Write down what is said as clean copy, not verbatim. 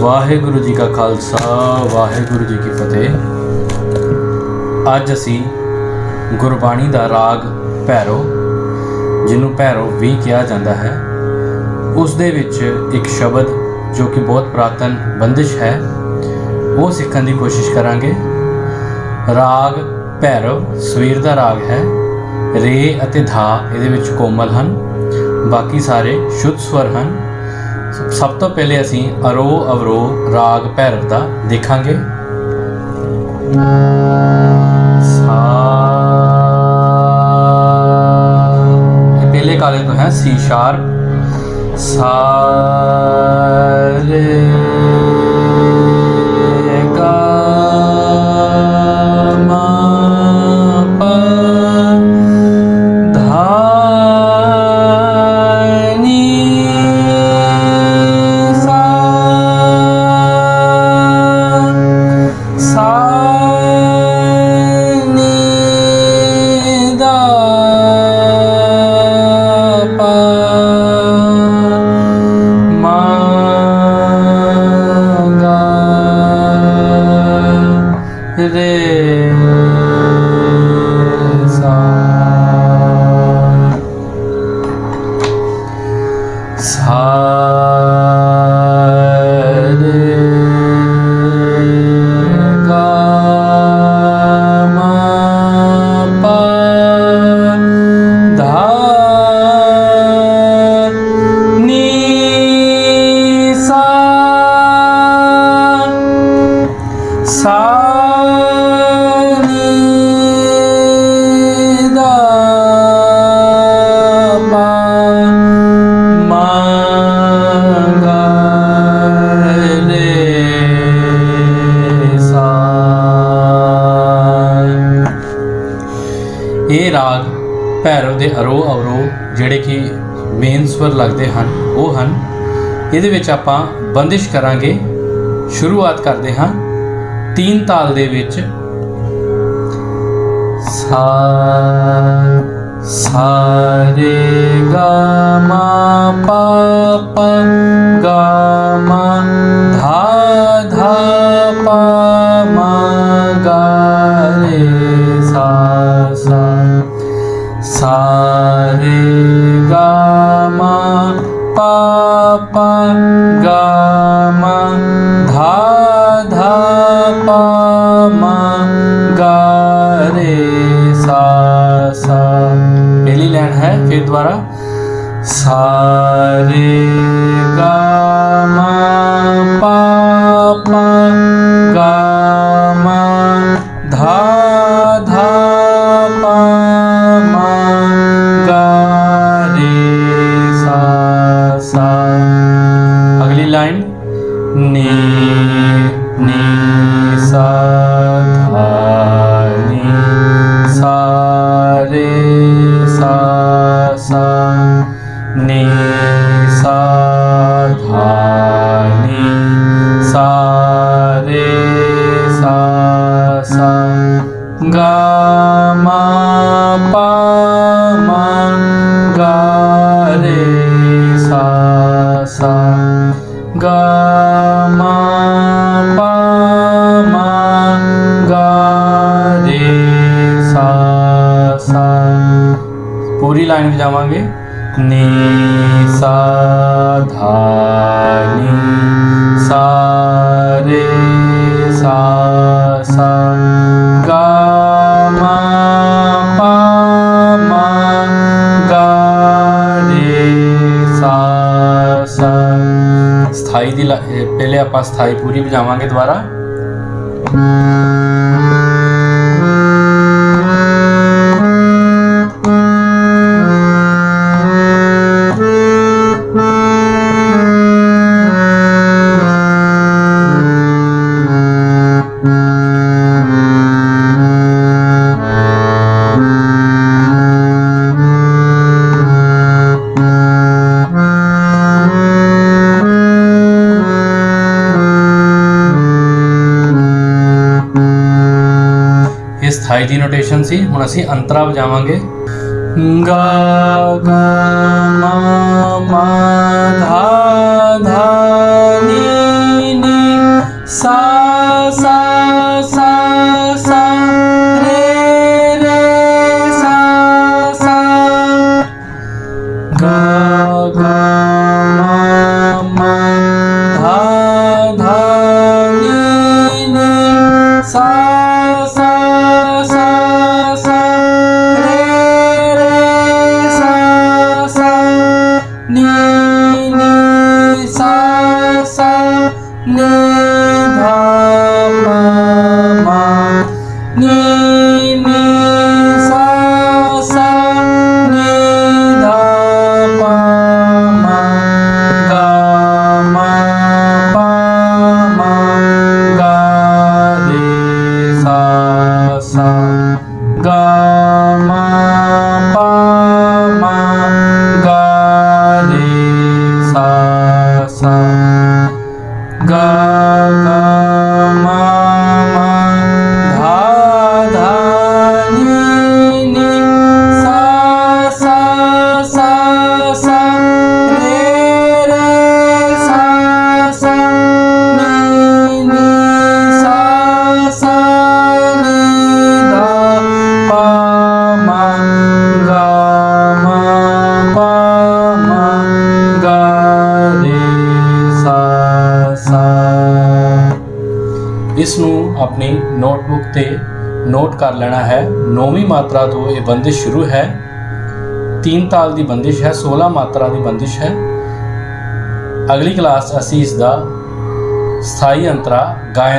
वाहेगुरु जी का खालसा वाहेगुरु जी की फतेह। अज असी गुरबाणी का राग भैरो जिन्हों भैरो भी कहा जाता है उस दे विच एक शब्द जो कि बहुत पुरातन बंदिश है वो सीखने की कोशिश करांगे। राग भैरव सवेर का राग है। रे अते धा इहदे विच कोमल हैं, बाकी सारे शुद्ध स्वर हैं। सब तो पहले असी अरोह अवरोह राग भैरव का देखांगे। पहले काले तो है सी शार्प, सा रे गा मा पा धा नी सा सा नी दा पा मा गा रे सा सा रे गा मा पा धा नी सा सा नी दा पा मा गा रे सा। ये राग भैरव के अरोह अवरोह जिहड़े कि मेन स्वर लगते हैं वो हैं। ये आपां बंदिश करांगे। शुरुआत करते हैं तीन ताल दे विच। सा सा रे गा मा पा पा गा मा धा धा पा मा गा रे सा सा सा रे गा मा पा पा गा मा धा धा पा मा गा रे सा सा। पहली लाइन है, फिर दोबारा सा रे गा मा पा पा गा मा धा धा पा मा गा रे सा सा। अगली लाइन नी नी सा धा नी सा रे सा सा नी सा धा नी सा रे सा सा गा मा पा मा गा रे सा सा गा मा पा मा गा रे सा सा। पूरी लाइन में जावांगे। नी सा धा नी सा रे सा सा गा मा पा मा गा रे सा सा। स्थाई दी पहले आप स्थाई पूरी बजावांगे दोबारा। स्थाई दी नोटेशन सी। हुण असीं अंतरा वजावांगे। गा गा मा मा धा धा नी नी नी धा पा मा नी नी सा सा नी धा पा मा गा मा पा मा गा रे सा सा गा मा पा मा गा रे सा सा गा गा मा मा धा धा नी नी सा सा सा सा रे रे सा सा नी नी सा सा नी धा पा मा गा मा पा मा गा रे सा सा। ਇਸ ਨੂੰ ਆਪਣੀ ਨੋਟਬੁੱਕ ਤੇ ਨੋਟ ਕਰ ਲੈਣਾ ਹੈ। 9ਵੀਂ ਮਾਤਰਾ ਤੋਂ ਇਹ ਬੰਦਿਸ਼ ਸ਼ੁਰੂ ਹੈ। 3 ਤਾਲ ਦੀ ਬੰਦਿਸ਼ ਹੈ, 16 ਮਾਤਰਾ ਦੀ ਬੰਦਿਸ਼ ਹੈ। ਅਗਲੀ ਕਲਾਸ ਅਸੀਂ ਇਸ ਦਾ ਸਥਾਈ ਅੰਤਰਾ ਗਾਇਨ